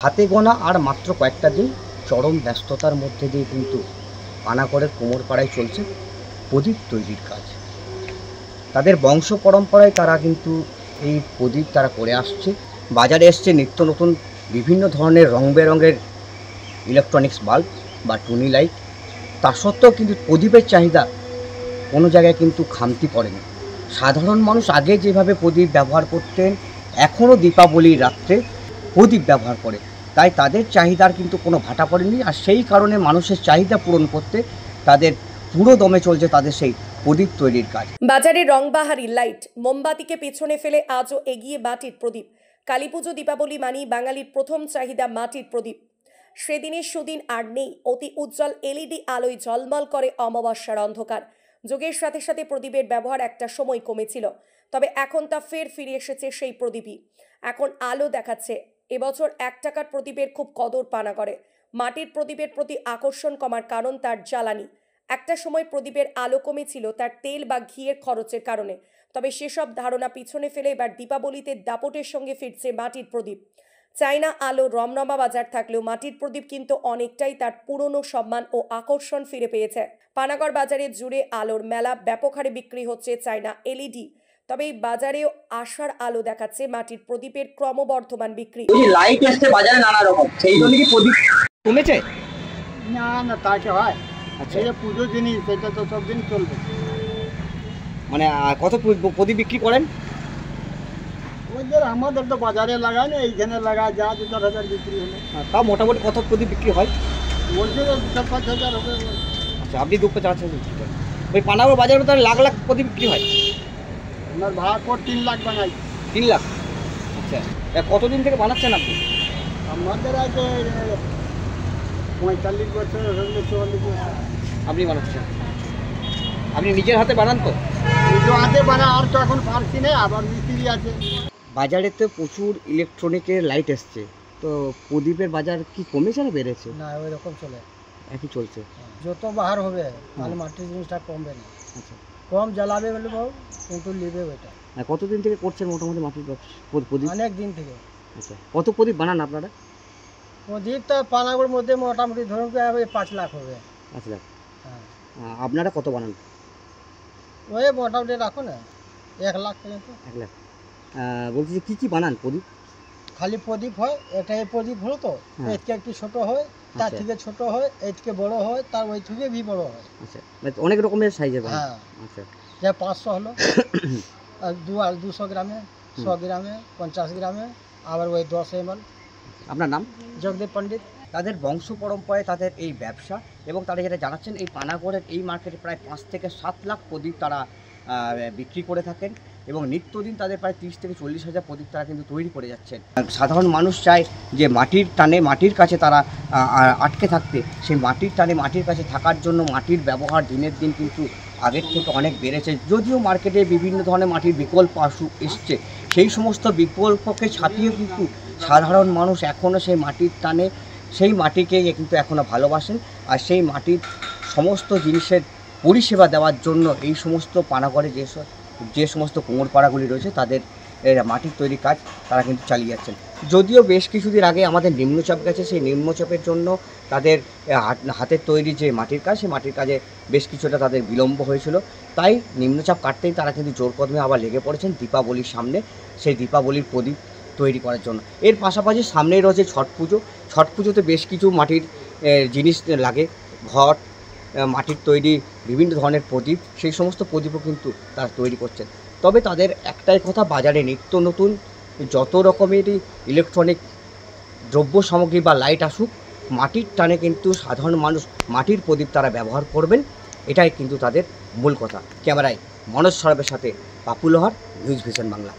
হাতে গোনা আর মাত্র কয়েকটা দিন চরম ব্যস্ততার মধ্যে দিয়ে কিন্তু পানাগড়ের কোমরপাড়ায় চলছে প্রদীপ তৈরির কাজ। তাদের বংশ পরম্পরায় তারা কিন্তু এই প্রদীপ তারা করে আসছে। বাজারে এসছে নিত্য নতুন বিভিন্ন ধরনের রং বেরঙের ইলেকট্রনিক্স বাল্ব বা টুনি লাইট। তা সত্ত্বেও কিন্তু প্রদীপের চাহিদা কোনো জায়গায় কিন্তু খামতি পড়েনি। সাধারণ মানুষ আগে যেভাবে প্রদীপ ব্যবহার করতেন, এখনও দীপাবলির রাত্রে প্রদীপ ব্যবহার করে, তাই তাদের চাহিদার কিন্তু কোনো ভাটা পড়েনি। আর সেই কারণে মানুষের চাহিদা পূরণ করতে তাদের পুরো দমে চলছে তাদের সেই প্রদীপ তৈরির কাজ। বাজারে রংবাহারি লাইট, মোমবাতিকে পেছনে ফেলে আজও এগিয়ে মাটির প্রদীপ। কালীপুজো দীপাবলি মানেই বাঙালির প্রথম চাহিদা মাটির প্রদীপ। সেদিনের সুদিন আর নেই। অতি উজ্জ্বল এলইডি আলোয় ঝলমল করে অমাবস্যার অন্ধকার। যুগের সাথে সাথে প্রদীপের ব্যবহার একটা সময় কমেছিল, তবে এখন তা ফিরে এসেছে সেই প্রদীপই। এখন আলো দেখাচ্ছে। এবছর 1 টাকার প্রদীপের খুব কদর পানাগড়ে। মাটির প্রদীপের প্রতি আকর্ষণ কমার কারণ তার জ্বালানি। একটা সময় প্রদীপের আলো কমেছিল তার তেল বা ঘিয়ের খরচের কারণে, তবে সেসব ধারণা পিছনে ফেলে এবার দীপাবলিতে দাপটের সঙ্গে ফিরছে মাটির প্রদীপ। চায়না আলো রমরমা বাজার থাকলেও মাটির প্রদীপ কিন্তু অনেকটাই তার পুরনো সম্মান ও আকর্ষণ ফিরে পেয়েছে। পানাগড় বাজারে জুড়ে আলোর মেলা, ব্যাপক হারে বিক্রি হচ্ছে চায়না এলইডি। তবে এই বাজারেও আশার আলো দেখাচ্ছে মাটির প্রদীপের ক্রমবর্ধমান বিক্রি। লাইট এসছে বাজারে নানা রকম, সেই জন্য কি প্রদীপ কমেছে? না না, তা কি হয়? আচ্ছা, এই যে পুজো জিনিস, এটা তো সব দিন চলবে। মানে কত প্রদীপ বিক্রি করেন? ওদের আমাদের তো বাজারে লাগায় না, এইখানে লাগায়, যা 2-4 হাজার বিক্রি হলো। তাও মোটামুটি কত প্রদীপ বিক্রি হয়? বলছে তো 4-5 হাজার হবে। আচ্ছা, আপনি 2-4 হাজার বিক্রি করেন। ওই পানাগড় বাজারে তাহলে লাখ লাখ প্রদীপ বিক্রি হয়? আমার ভাড়া করে 3 লাখ বানাই। 3 লাখ? আচ্ছা, কতদিন থেকে বানাচ্ছেন আপনি? আমাদের আছে 45 বছর, 44 বছর। আপনি বানাচ্ছেন? আপনি নিজের হাতে বানান তো? পুজো হাতে বানা, আর তো এখন পারছি না, আবার মিস্ত্রি আছে। বাজারে তো প্রচুর ইলেকট্রনিকের লাইট এসছে, তো প্রদীপের বাজার কি কমেছে না বেড়েছে? না, ওই রকম চলে, একই চলছে। যত বাহার হবে তাহলে মাটির জিনিসটা কমবে না। আচ্ছা, কম জ্বালাবে বলে বউ, কিন্তু নেবে ওইটা। কতদিন থেকে করছেন মোটামুটি মাটির প্রদীপ? অনেক দিন থেকে। আচ্ছা, কত প্রদীপ বানান আপনারা? প্রদীপটা পানাগড়ের মধ্যে মোটামুটি ধরুন 5 লাখ হবে। 5 লাখ? হ্যাঁ, আপনারা কত বানান? ওই মোটামুটি রাখো না 1 লাখ পর্যন্ত। 1 লাখ? বলছি যে কী কী বানান প্রদীপ? খালি প্রদীপ হয়, এটা এই প্রদীপ হলো তো, হ্যাঁ। এর থেকে একটু ছোট হয়, তার আচ্ছা। থেকে ছোট হয়, এর থেকে বড় হয়, তার ওই থেকে ভি বড় হয়। আচ্ছা, মানে অনেক রকমের সাইজের বানান? হ্যাঁ, আচ্ছা, যে 500 হলো, আর 200 গ্রামে, 100 গ্রামে, 50 গ্রামে, আবার ওই 10 ml। আপনার নাম? জগদীপ পণ্ডিত। তাদের বংশ পরম্পরায় তাদের এই ব্যবসা, এবং তারা যেটা জানাচ্ছেন এই পানাগড়ের এই মার্কেটে প্রায় 5 থেকে 7 লাখ প্রদীপ তারা বিক্রি করে থাকেন, এবং নিত্যদিন তাদের প্রায় 30 থেকে 40 হাজার প্রদীপ তারা কিন্তু তৈরি করে যাচ্ছেন। সাধারণ মানুষ চায় যে মাটির টানে, মাটির কাছে তারা আটকে থাকতে, সেই মাটির টানে মাটির কাছে থাকার জন্য মাটির ব্যবহার দিনের দিন কিন্তু আগের থেকে অনেক বেড়েছে। যদিও মার্কেটে বিভিন্ন ধরনের মাটির বিকল্প এসছে, সেই সমস্ত বিকল্পকে ছাপিয়ে কিন্তু সাধারণ মানুষ এখনও সেই মাটির টানে, সেই মাটিকে কিন্তু এখনও ভালোবাসেন। আর সেই মাটির সমস্ত জিনিসের পরিষেবা দেওয়ার জন্য এই সমস্ত পানাগড়ে যে সমস্ত কোমরপাড়াগুলি রয়েছে তাদের মাটির তৈরি কাজ তারা কিন্তু চালিয়ে যাচ্ছেন। যদিও বেশ কিছুদিন আগে আমাদের নিম্নচাপ গেছে, সেই নিম্নচাপের জন্য তাদের হাতের তৈরি যে মাটির কাজ, সেই মাটির কাজে বেশ কিছুটা তাদের বিলম্ব হয়েছিল। তাই নিম্নচাপ কাটতেই তারা কিন্তু জোর কদমে আবার লেগে পড়েছেন দীপাবলির সামনে সেই দীপাবলির প্রদীপ তৈরি করার জন্য। এর পাশাপাশি সামনেই রয়েছে ছট পুজো। ছট পুজোতে বেশ কিছু মাটির জিনিস লাগে, ঘট, মাটির তৈরি বিভিন্ন ধরনের প্রদীপ, সেই সমস্ত প্রদীপও কিন্তু তারা তৈরি করছেন। তবে তাদের একটাই কথা, বাজারে নিত্য নতুন যত রকমেরই ইলেকট্রনিক দ্রব্য সামগ্রী বা লাইট আসুক, মাটির টানে কিন্তু সাধারণ মানুষ মাটির প্রদীপ তারা ব্যবহার করবেন, এটাই কিন্তু তাদের মূল কথা। ক্যামেরায় মনোজ সরবের সাথে পাপু লোহার, নিউজ ভিশন বাংলা।